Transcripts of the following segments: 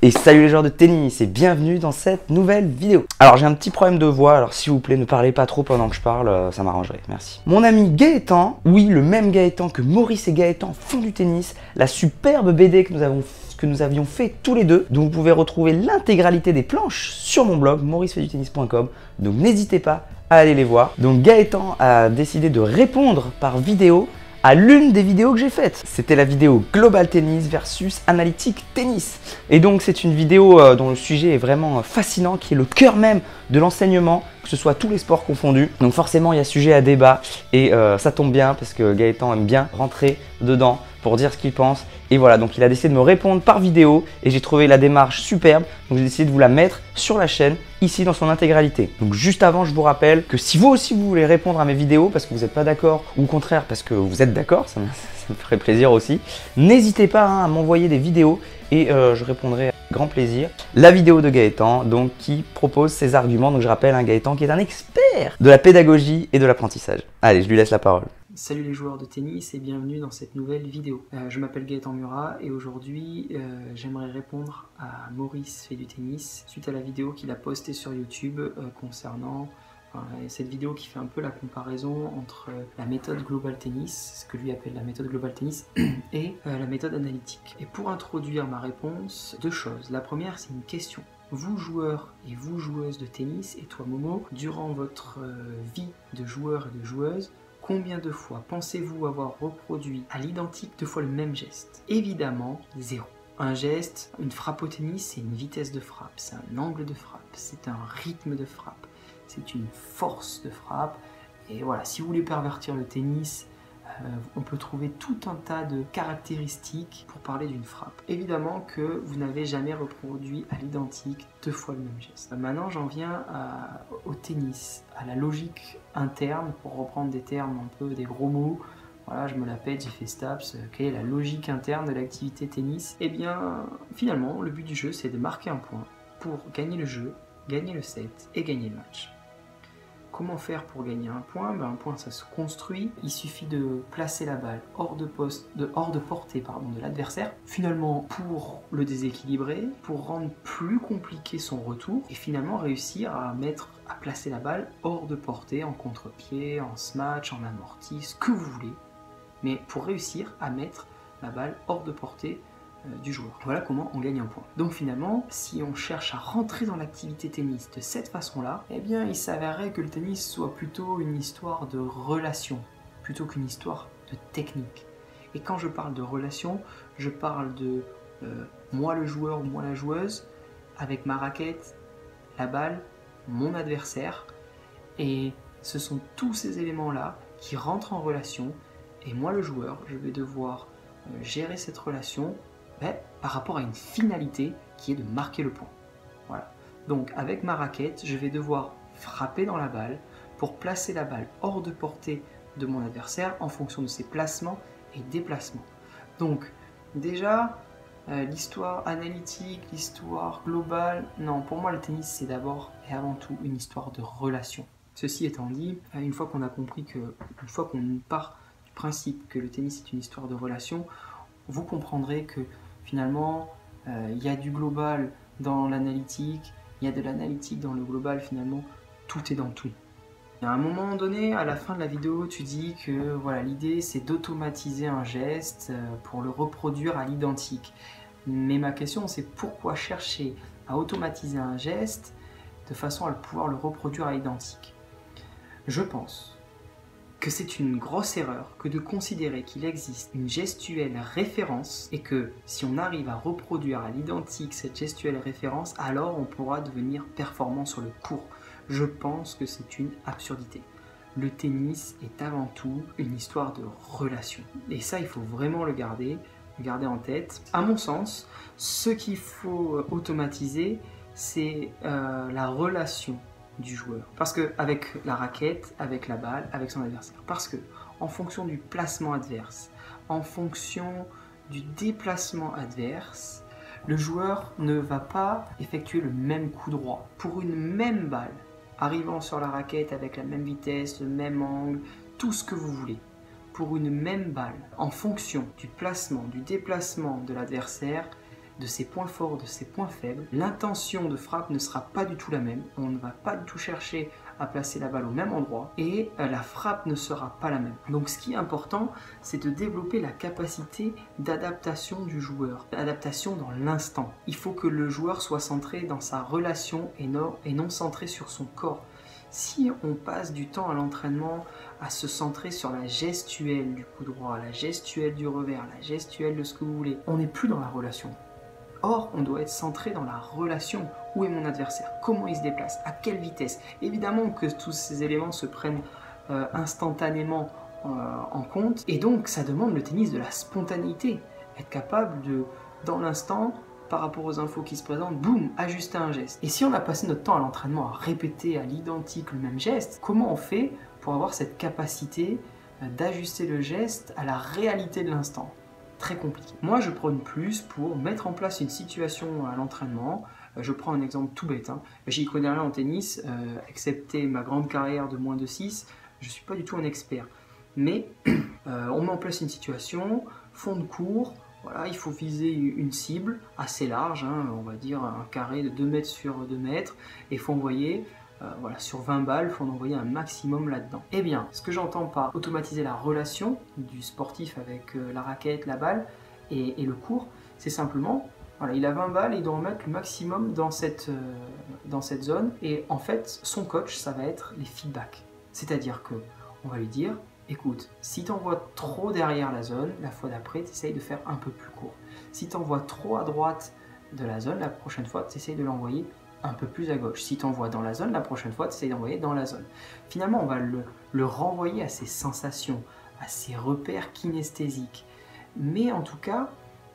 Et salut les joueurs de tennis et bienvenue dans cette nouvelle vidéo. Alors j'ai un petit problème de voix, alors s'il vous plaît ne parlez pas trop pendant que je parle, ça m'arrangerait, merci. Mon ami Gaëtan, oui le même Gaëtan que Maurice et Gaëtan font du tennis, la superbe BD que nous avions fait tous les deux, dont vous pouvez retrouver l'intégralité des planches sur mon blog mauricefaitdutennis.com, donc n'hésitez pas à aller les voir. Donc Gaëtan a décidé de répondre par vidéo à l'une des vidéos que j'ai faites. C'était la vidéo Global Tennis versus Analytic Tennis. Et donc c'est une vidéo dont le sujet est vraiment fascinant, qui est le cœur même de l'enseignement, que ce soit tous les sports confondus. Donc forcément il y a sujet à débat et ça tombe bien parce que Gaëtan aime bien rentrer dedans pour dire ce qu'il pense. Et voilà, donc il a décidé de me répondre par vidéo et j'ai trouvé la démarche superbe. Donc j'ai décidé de vous la mettre sur la chaîne, ici dans son intégralité. Donc juste avant, je vous rappelle que si vous aussi vous voulez répondre à mes vidéos parce que vous n'êtes pas d'accord ou au contraire parce que vous êtes d'accord, ça me ferait plaisir aussi, n'hésitez pas à m'envoyer des vidéos et je répondrai avec grand plaisir. La vidéo de Gaëtan, donc qui propose ses arguments. Donc je rappelle, Gaëtan qui est un expert de la pédagogie et de l'apprentissage. Allez, je lui laisse la parole. Salut les joueurs de tennis et bienvenue dans cette nouvelle vidéo. Je m'appelle Gaëtan Murat et aujourd'hui j'aimerais répondre à Maurice fait du tennis suite à la vidéo qu'il a postée sur YouTube concernant cette vidéo qui fait un peu la comparaison entre la méthode Global Tennis, ce que lui appelle la méthode Global Tennis, et la méthode analytique. Et pour introduire ma réponse, deux choses. La première, c'est une question. Vous joueurs et vous joueuses de tennis, et toi Momo, durant votre vie de joueur et de joueuse, combien de fois pensez-vous avoir reproduit à l'identique 2 fois le même geste? Évidemment, 0. Un geste, une frappe au tennis, c'est une vitesse de frappe, c'est un angle de frappe, c'est un rythme de frappe, c'est une force de frappe. Et voilà, si vous voulez pervertir le tennis, on peut trouver tout un tas de caractéristiques pour parler d'une frappe. Évidemment que vous n'avez jamais reproduit à l'identique 2 fois le même geste. Maintenant, j'en viens au tennis, à la logique interne, pour reprendre des termes un peu, des gros mots. Voilà, je me la pète, j'ai fait STAPS, quelle est la logique interne de l'activité tennis? Eh bien, finalement, le but du jeu, c'est de marquer un point pour gagner le jeu, gagner le set et gagner le match. Comment faire pour gagner un point? Un point, ça se construit. Il suffit de placer la balle hors de portée de l'adversaire. Finalement, pour le déséquilibrer, pour rendre plus compliqué son retour, et finalement réussir à placer la balle hors de portée, en contre-pied, en smash, en amorti, ce que vous voulez. Mais pour réussir à mettre la balle hors de portée du joueur. Voilà comment on gagne un point. Donc finalement, si on cherche à rentrer dans l'activité tennis de cette façon-là, eh bien il s'avérerait que le tennis soit plutôt une histoire de relation, plutôt qu'une histoire de technique. Et quand je parle de relation, je parle de moi le joueur ou moi la joueuse, avec ma raquette, la balle, mon adversaire, et ce sont tous ces éléments-là qui rentrent en relation, et moi le joueur, je vais devoir gérer cette relation par rapport à une finalité qui est de marquer le point. Voilà. Donc avec ma raquette, je vais devoir frapper dans la balle pour placer la balle hors de portée de mon adversaire en fonction de ses placements et déplacements. Donc déjà, l'histoire analytique, l'histoire globale, non, pour moi le tennis c'est d'abord et avant tout une histoire de relation. Ceci étant dit, une fois qu'on a compris une fois qu'on part du principe que le tennis est une histoire de relation, vous comprendrez que finalement, il y a du global dans l'analytique, il y a de l'analytique dans le global, finalement, tout est dans tout. Et à un moment donné, à la fin de la vidéo, tu dis que voilà, l'idée c'est d'automatiser un geste pour le reproduire à l'identique. Mais ma question c'est pourquoi chercher à automatiser un geste de façon à pouvoir le reproduire à l'identique? Je pense que c'est une grosse erreur que de considérer qu'il existe une gestuelle référence et que si on arrive à reproduire à l'identique cette gestuelle référence, alors on pourra devenir performant sur le court. Je pense que c'est une absurdité. Le tennis est avant tout une histoire de relation. Et ça, il faut vraiment le garder en tête. À mon sens, ce qu'il faut automatiser, c'est la relation du joueur. Parce que avec la raquette, avec la balle, avec son adversaire. Parce que en fonction du placement adverse, en fonction du déplacement adverse, le joueur ne va pas effectuer le même coup droit. Pour une même balle, arrivant sur la raquette avec la même vitesse, le même angle, tout ce que vous voulez. Pour une même balle, en fonction du placement, du déplacement de l'adversaire, de ses points forts, de ses points faibles. L'intention de frappe ne sera pas du tout la même. On ne va pas du tout chercher à placer la balle au même endroit et la frappe ne sera pas la même. Donc ce qui est important, c'est de développer la capacité d'adaptation du joueur, adaptation dans l'instant. Il faut que le joueur soit centré dans sa relation et non centré sur son corps. Si on passe du temps à l'entraînement à se centrer sur la gestuelle du coup droit, la gestuelle du revers, la gestuelle de ce que vous voulez, on n'est plus dans la relation. Or, on doit être centré dans la relation. Où est mon adversaire? Comment il se déplace? À quelle vitesse? Évidemment que tous ces éléments se prennent instantanément en compte. Et donc, ça demande le tennis de la spontanéité. Être capable de, dans l'instant, par rapport aux infos qui se présentent, boum, ajuster un geste. Et si on a passé notre temps à l'entraînement à répéter à l'identique le même geste, comment on fait pour avoir cette capacité d'ajuster le geste à la réalité de l'instant? Très compliqué. Moi, je prône plus pour mettre en place une situation à l'entraînement. Je prends un exemple tout bête. J'y connais rien en tennis, excepté ma grande carrière de moins de 6, je ne suis pas du tout un expert. Mais on met en place une situation, fond de cours, voilà, il faut viser une cible assez large, on va dire un carré de 2 mètres sur 2 mètres, et il faut envoyer, voilà, sur 20 balles, il faut en envoyer un maximum là-dedans. Eh bien, ce que j'entends par automatiser la relation du sportif avec la raquette, la balle et le cours, c'est simplement, voilà, il a 20 balles et il doit en mettre le maximum dans cette zone, et en fait, son coach, ça va être les feedbacks. C'est-à-dire que on va lui dire, écoute, si tu envoies trop derrière la zone, la fois d'après, tu essayes de faire un peu plus court. Si tu envoies trop à droite de la zone, la prochaine fois, tu essayes de l'envoyer un peu plus à gauche. Si tu envoies dans la zone, la prochaine fois, tu essayes d'envoyer dans la zone. Finalement, on va le renvoyer à ses sensations, à ses repères kinesthésiques. Mais en tout cas,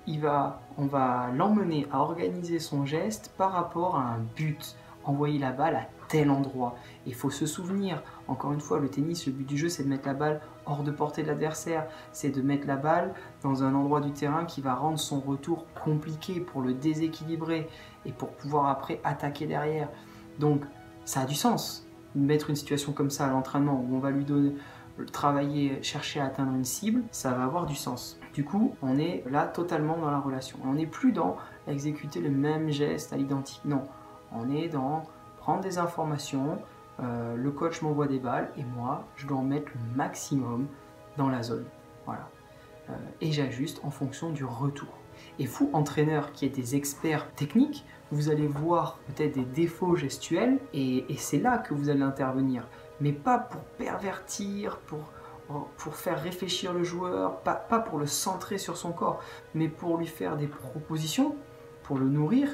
on va l'emmener à organiser son geste par rapport à un but. Envoyer la balle à tel endroit. Il faut se souvenir, encore une fois, le tennis, le but du jeu, c'est de mettre la balle hors de portée de l'adversaire. C'est de mettre la balle dans un endroit du terrain qui va rendre son retour compliqué pour le déséquilibrer et pour pouvoir après attaquer derrière. Donc, ça a du sens. Mettre une situation comme ça à l'entraînement où on va lui donner, travailler, chercher à atteindre une cible, ça va avoir du sens. Du coup, on est là totalement dans la relation. On n'est plus dans exécuter le même geste à l'identique. Non. On est dans prendre des informations, le coach m'envoie des balles et moi, je dois en mettre le maximum dans la zone. Voilà. Et j'ajuste en fonction du retour. Et vous, entraîneurs qui êtes des experts techniques, vous allez voir peut-être des défauts gestuels et c'est là que vous allez intervenir. Mais pas pour pervertir, pour faire réfléchir le joueur, pas pour le centrer sur son corps, mais pour lui faire des propositions, pour le nourrir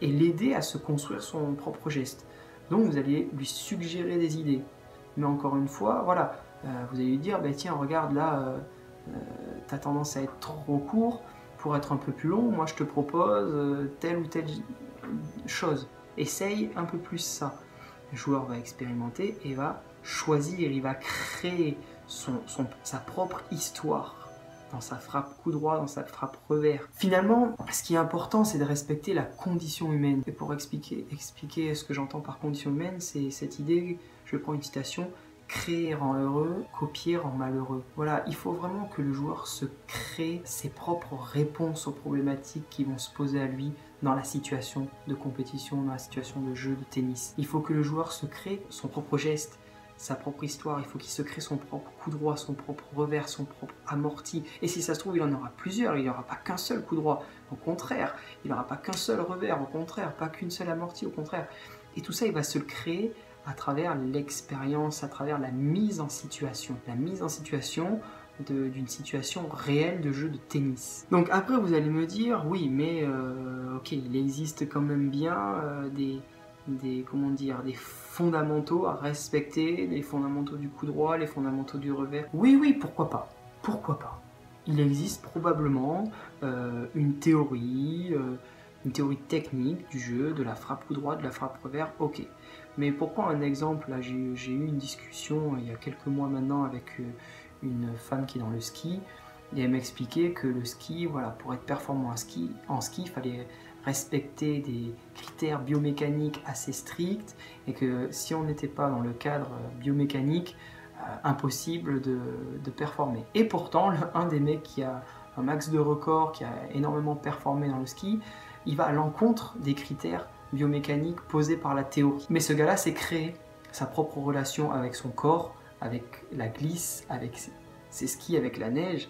et l'aider à se construire son propre geste. Donc vous allez lui suggérer des idées. Mais encore une fois, voilà, vous allez lui dire, bah, tiens, regarde là, tu as tendance à être trop court, pour être un peu plus long, moi je te propose telle ou telle chose. Essaye un peu plus ça. Le joueur va expérimenter et va choisir, il va créer sa propre histoire. Dans sa frappe coup droit, dans sa frappe revers. Finalement, ce qui est important, c'est de respecter la condition humaine. Et pour expliquer ce que j'entends par condition humaine, c'est cette idée, je prends une citation, créer rend heureux, copier rend malheureux. Voilà, il faut vraiment que le joueur se crée ses propres réponses aux problématiques qui vont se poser à lui dans la situation de compétition, dans la situation de jeu de tennis. Il faut que le joueur se crée son propre geste, sa propre histoire, il faut qu'il se crée son propre coup droit, son propre revers, son propre amorti. Et si ça se trouve, il en aura plusieurs, il n'y aura pas qu'un seul coup droit, au contraire. Il n'aura pas qu'un seul revers, au contraire. Pas qu'une seule amortie, au contraire. Et tout ça, il va se le créer à travers l'expérience, à travers la mise en situation. La mise en situation d'une situation réelle de jeu de tennis. Donc après, vous allez me dire, oui, mais ok, il existe quand même bien des fondamentaux à respecter, les fondamentaux du coup droit, les fondamentaux du revers. Oui, pourquoi pas? Pourquoi pas? Il existe probablement une théorie technique du jeu, de la frappe coup droit, de la frappe revers, ok. Mais pour prendre un exemple, là j'ai eu une discussion il y a quelques mois maintenant avec une femme qui est dans le ski, et elle m'expliquait que le ski, voilà, pour être performant en ski, il fallait respecter des critères biomécaniques assez stricts et que si on n'était pas dans le cadre biomécanique, impossible de performer. Et pourtant, un des mecs qui a un max de record, qui a énormément performé dans le ski, il va à l'encontre des critères biomécaniques posés par la théorie. Mais ce gars-là s'est créé sa propre relation avec son corps, avec la glisse, avec ses skis, avec la neige,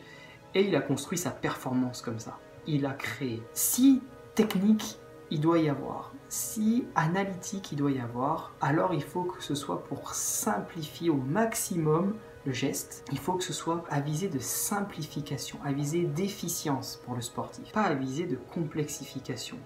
et il a construit sa performance comme ça. Il a créé. Si technique il doit y avoir, si analytique il doit y avoir, alors il faut que ce soit pour simplifier au maximum le geste. Il faut que ce soit à visée de simplification, à visée d'efficience pour le sportif, pas à visée de complexification.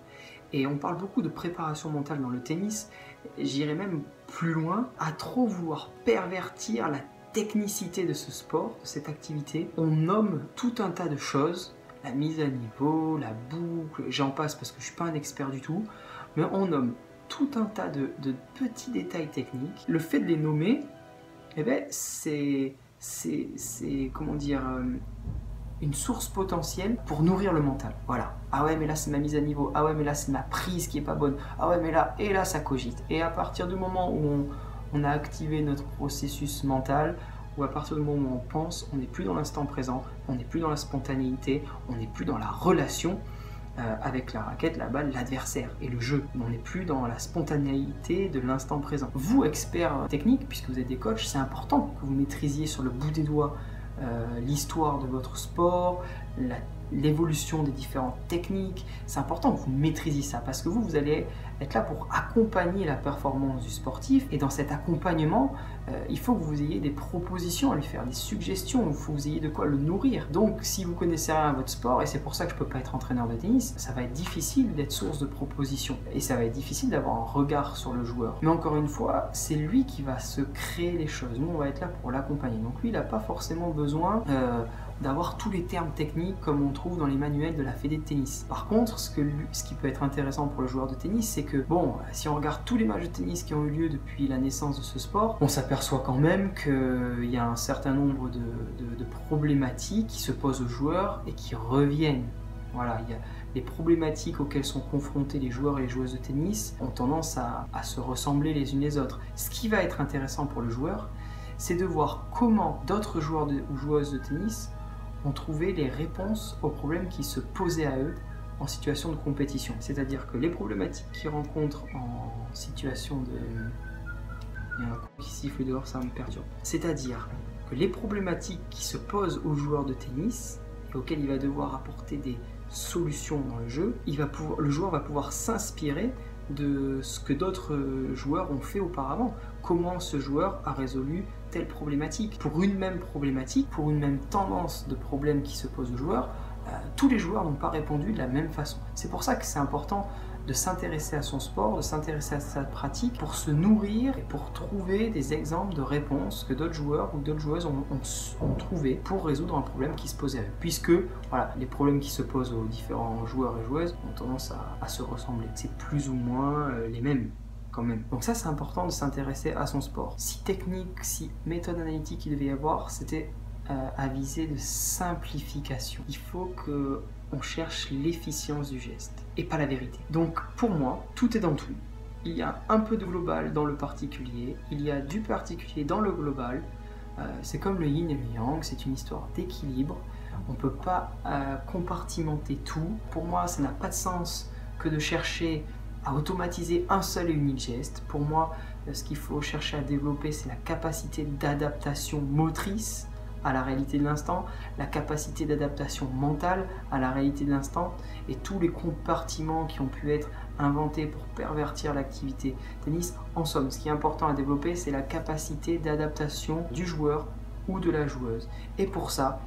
Et on parle beaucoup de préparation mentale dans le tennis, j'irais même plus loin, à trop vouloir pervertir la technicité de ce sport, de cette activité. On nomme tout un tas de choses, la mise à niveau, la boucle, j'en passe parce que je ne suis pas un expert du tout, mais on nomme tout un tas de petits détails techniques. Le fait de les nommer, eh ben, c'est comment dire, une source potentielle pour nourrir le mental. Voilà. Ah ouais, mais là c'est ma mise à niveau. Ah ouais, mais là c'est ma prise qui est pas bonne. Ah ouais, mais là, et là ça cogite. Et à partir du moment où on a activé notre processus mental, ou à partir du moment où on pense, on n'est plus dans l'instant présent, on n'est plus dans la spontanéité, on n'est plus dans la relation avec la raquette, la balle, l'adversaire et le jeu. On n'est plus dans la spontanéité de l'instant présent. Vous, experts techniques, puisque vous êtes des coachs, c'est important que vous maîtrisiez sur le bout des doigts l'histoire de votre sport, l'évolution des différentes techniques. C'est important que vous maîtrisiez ça parce que vous allez être là pour accompagner la performance du sportif, et dans cet accompagnement il faut que vous ayez des propositions à lui faire, des suggestions, il faut que vous ayez de quoi le nourrir. Donc si vous connaissez rien à votre sport, et c'est pour ça que je ne peux pas être entraîneur de tennis, ça va être difficile d'être source de propositions et ça va être difficile d'avoir un regard sur le joueur. Mais encore une fois, c'est lui qui va se créer les choses, nous on va être là pour l'accompagner. Donc lui il n'a pas forcément besoin d'avoir tous les termes techniques comme on trouve dans les manuels de la fédé de tennis. Par contre, ce qui peut être intéressant pour le joueur de tennis, c'est que, bon, si on regarde tous les matchs de tennis qui ont eu lieu depuis la naissance de ce sport, on s'aperçoit quand même qu'il y a un certain nombre de problématiques qui se posent aux joueurs et qui reviennent. Voilà, il y a les problématiques auxquelles sont confrontés les joueurs et les joueuses de tennis ont tendance à se ressembler les unes les autres. Ce qui va être intéressant pour le joueur, c'est de voir comment d'autres joueurs ou joueuses de tennis ont trouvé les réponses aux problèmes qui se posaient à eux en situation de compétition. C'est-à-dire que les problématiques qu'ils rencontrent en situation de... Il y a un coup qui siffle dehors, ça me perturbe. C'est-à-dire que les problématiques qui se posent aux joueurs de tennis et auxquelles il va devoir apporter des solutions dans le jeu, le joueur va pouvoir s'inspirer de ce que d'autres joueurs ont fait auparavant. Comment ce joueur a résolu telle problématique. Pour une même problématique, pour une même tendance de problème qui se pose aux joueurs, tous les joueurs n'ont pas répondu de la même façon. C'est pour ça que c'est important de s'intéresser à son sport, de s'intéresser à sa pratique pour se nourrir et pour trouver des exemples de réponses que d'autres joueurs ou d'autres joueuses ont trouvé pour résoudre un problème qui se posait à eux. Puisque voilà, les problèmes qui se posent aux différents joueurs et joueuses ont tendance à se ressembler. C'est plus ou moins les mêmes. Quand même. Donc ça c'est important de s'intéresser à son sport. Si technique, si méthode analytique il devait y avoir, c'était à viser de simplification. Il faut qu'on cherche l'efficience du geste et pas la vérité. Donc pour moi, tout est dans tout. Il y a un peu de global dans le particulier, il y a du particulier dans le global. C'est comme le yin et le yang, c'est une histoire d'équilibre. On ne peut pas compartimenter tout. Pour moi, ça n'a pas de sens que de chercher à automatiser un seul et unique geste. Pour moi, ce qu'il faut chercher à développer, c'est la capacité d'adaptation motrice à la réalité de l'instant, la capacité d'adaptation mentale à la réalité de l'instant, et tous les compartiments qui ont pu être inventés pour pervertir l'activité tennis. En somme, ce qui est important à développer, c'est la capacité d'adaptation du joueur ou de la joueuse. Et pour ça,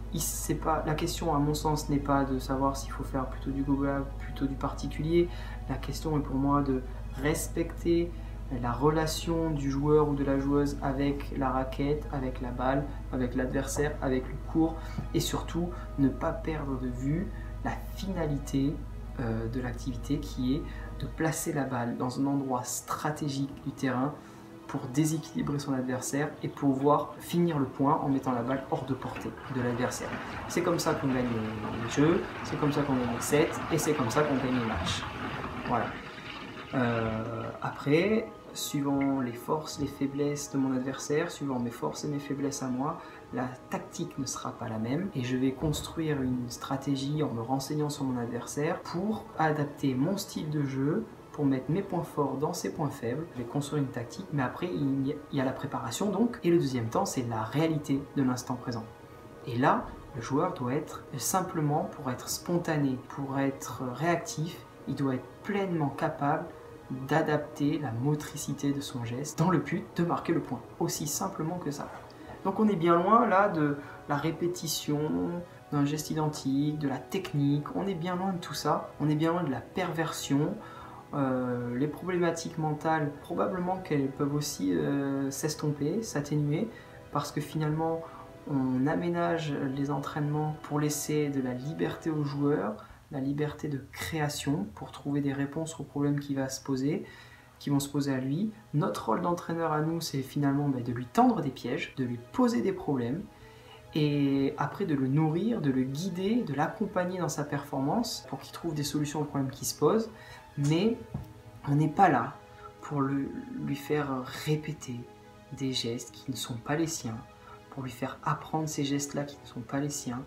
la question à mon sens n'est pas de savoir s'il faut faire plutôt du global, plutôt du particulier. La question est pour moi de respecter la relation du joueur ou de la joueuse avec la raquette, avec la balle, avec l'adversaire, avec le court, et surtout ne pas perdre de vue la finalité de l'activité qui est de placer la balle dans un endroit stratégique du terrain pour déséquilibrer son adversaire et pouvoir finir le point en mettant la balle hors de portée de l'adversaire. C'est comme ça qu'on gagne les jeux, c'est comme ça qu'on gagne les sets et c'est comme ça qu'on gagne les matchs. Voilà. Après, suivant les forces, les faiblesses de mon adversaire, suivant mes forces et mes faiblesses à moi, la tactique ne sera pas la même et je vais construire une stratégie en me renseignant sur mon adversaire pour adapter mon style de jeu, pour mettre mes points forts dans ses points faibles. Je vais construire une tactique, mais après il y a la préparation donc, et le deuxième temps c'est la réalité de l'instant présent. Et là, le joueur doit être simplement, pour être spontané, pour être réactif, il doit être pleinement capable d'adapter la motricité de son geste dans le but de marquer le point. Aussi simplement que ça. Donc on est bien loin là de la répétition d'un geste identique, de la technique, on est bien loin de tout ça, on est bien loin de la perversion. Les problématiques mentales, probablement qu'elles peuvent aussi s'estomper, s'atténuer, parce que finalement on aménage les entraînements pour laisser de la liberté aux joueurs, la liberté de création pour trouver des réponses aux problèmes qui vont se poser à lui. Notre rôle d'entraîneur à nous, c'est finalement de lui tendre des pièges, de lui poser des problèmes, et après de le nourrir, de le guider, de l'accompagner dans sa performance pour qu'il trouve des solutions aux problèmes qui se posent. Mais on n'est pas là pour lui faire répéter des gestes qui ne sont pas les siens, pour lui faire apprendre ces gestes-là qui ne sont pas les siens.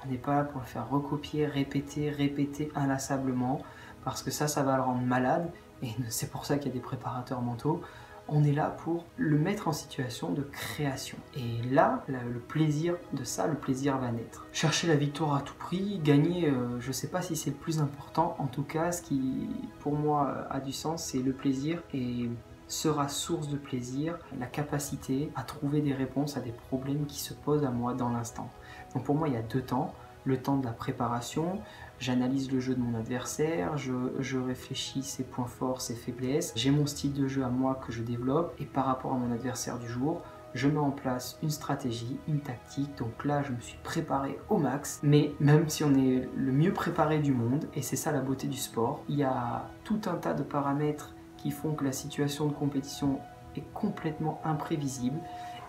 On n'est pas là pour le faire recopier, répéter inlassablement, parce que ça va le rendre malade, et c'est pour ça qu'il y a des préparateurs mentaux. On est là pour le mettre en situation de création. Et là, le plaisir de ça, le plaisir va naître. Chercher la victoire à tout prix, gagner, je ne sais pas si c'est le plus important. En tout cas, ce qui, pour moi, a du sens, c'est le plaisir et sera source de plaisir, la capacité à trouver des réponses à des problèmes qui se posent à moi dans l'instant. Donc pour moi, il y a deux temps. Le temps de la préparation, j'analyse le jeu de mon adversaire, je réfléchis ses points forts, ses faiblesses, j'ai mon style de jeu à moi que je développe, et par rapport à mon adversaire du jour, je mets en place une stratégie, une tactique. Donc là, je me suis préparé au max, mais même si on est le mieux préparé du monde, et c'est ça la beauté du sport, il y a tout un tas de paramètres qui font que la situation de compétition est complètement imprévisible.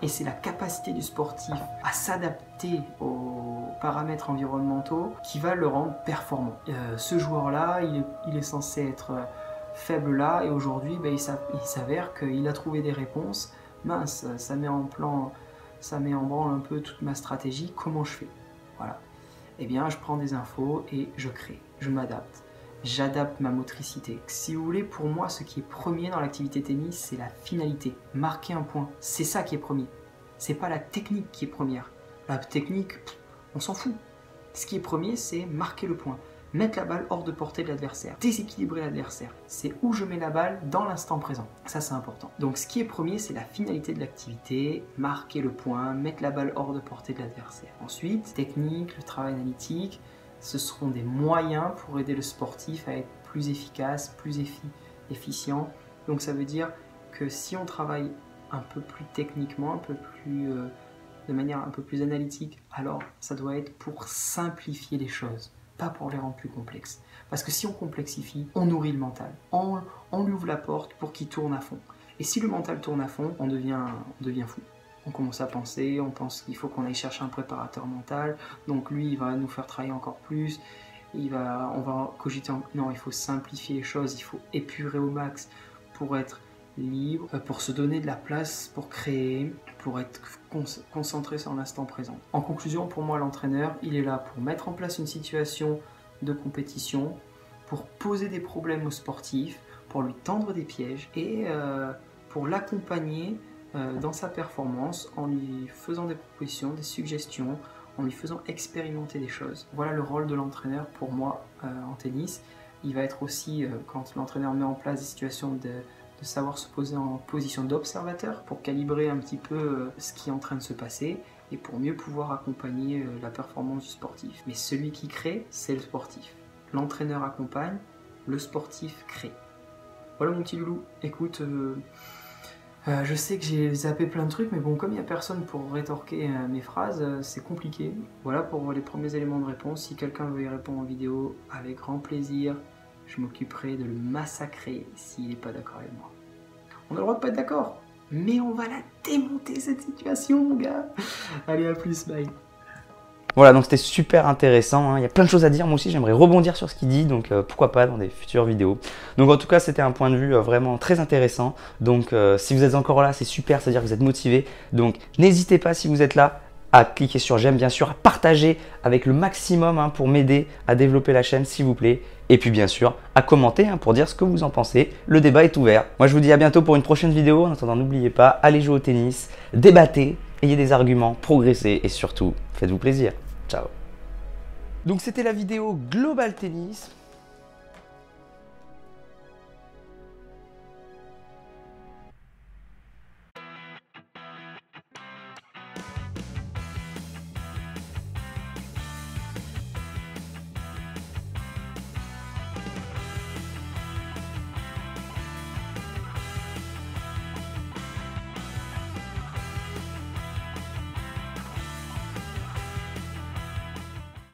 Et c'est la capacité du sportif à s'adapter aux paramètres environnementaux qui va le rendre performant. Ce joueur-là, il est censé être faible là, et aujourd'hui, il s'avère qu'il a trouvé des réponses. Mince, ça met en branle un peu toute ma stratégie. Comment je fais? Voilà. Eh bien, je prends des infos et je crée, je m'adapte. J'adapte ma motricité. Si vous voulez, pour moi, ce qui est premier dans l'activité tennis, c'est la finalité. Marquer un point. C'est ça qui est premier. C'est pas la technique qui est première. La technique, on s'en fout. Ce qui est premier, c'est marquer le point. Mettre la balle hors de portée de l'adversaire. Déséquilibrer l'adversaire. C'est où je mets la balle dans l'instant présent. Ça, c'est important. Donc, ce qui est premier, c'est la finalité de l'activité. Marquer le point, mettre la balle hors de portée de l'adversaire. Ensuite, technique, le travail analytique. Ce seront des moyens pour aider le sportif à être plus efficace, plus efficient. Donc ça veut dire que si on travaille un peu plus techniquement, de manière un peu plus analytique, alors ça doit être pour simplifier les choses, pas pour les rendre plus complexes. Parce que si on complexifie, on nourrit le mental. On lui ouvre la porte pour qu'il tourne à fond. Et si le mental tourne à fond, on devient fou. On commence à penser, on pense qu'il faut qu'on aille chercher un préparateur mental, donc lui il va nous faire travailler encore plus, on va cogiter, non, il faut simplifier les choses, il faut épurer au max pour être libre, pour se donner de la place, pour créer, pour être concentré sur l'instant présent. En conclusion, pour moi l'entraîneur, il est là pour mettre en place une situation de compétition, pour poser des problèmes au sportif, pour lui tendre des pièges et pour l'accompagner dans sa performance en lui faisant des propositions, des suggestions, en lui faisant expérimenter des choses. Voilà le rôle de l'entraîneur pour moi en tennis. Il va être aussi, quand l'entraîneur met en place des situations de savoir se poser en position d'observateur pour calibrer un petit peu ce qui est en train de se passer et pour mieux pouvoir accompagner la performance du sportif. Mais celui qui crée, c'est le sportif. L'entraîneur accompagne, le sportif crée. Voilà mon petit loulou. Écoute, je sais que j'ai zappé plein de trucs, mais bon, comme il n'y a personne pour rétorquer mes phrases, c'est compliqué. Voilà pour les premiers éléments de réponse. Si quelqu'un veut y répondre en vidéo, avec grand plaisir, je m'occuperai de le massacrer s'il n'est pas d'accord avec moi. On a le droit de pas être d'accord, mais on va la démonter cette situation, mon gars. Allez, à plus, bye. Voilà, donc c'était super intéressant, hein. Il y a plein de choses à dire, moi aussi j'aimerais rebondir sur ce qu'il dit, donc pourquoi pas dans des futures vidéos. Donc en tout cas c'était un point de vue vraiment très intéressant, donc si vous êtes encore là c'est super, c'est-à-dire que vous êtes motivé, donc n'hésitez pas si vous êtes là à cliquer sur j'aime bien sûr, à partager avec le maximum hein, pour m'aider à développer la chaîne s'il vous plaît. Et puis bien sûr à commenter hein, pour dire ce que vous en pensez. Le débat est ouvert. Moi je vous dis à bientôt pour une prochaine vidéo. En attendant n'oubliez pas, allez jouer au tennis, débattez, ayez des arguments, progressez et surtout faites-vous plaisir. Ciao. Donc c'était la vidéo Global Tennis.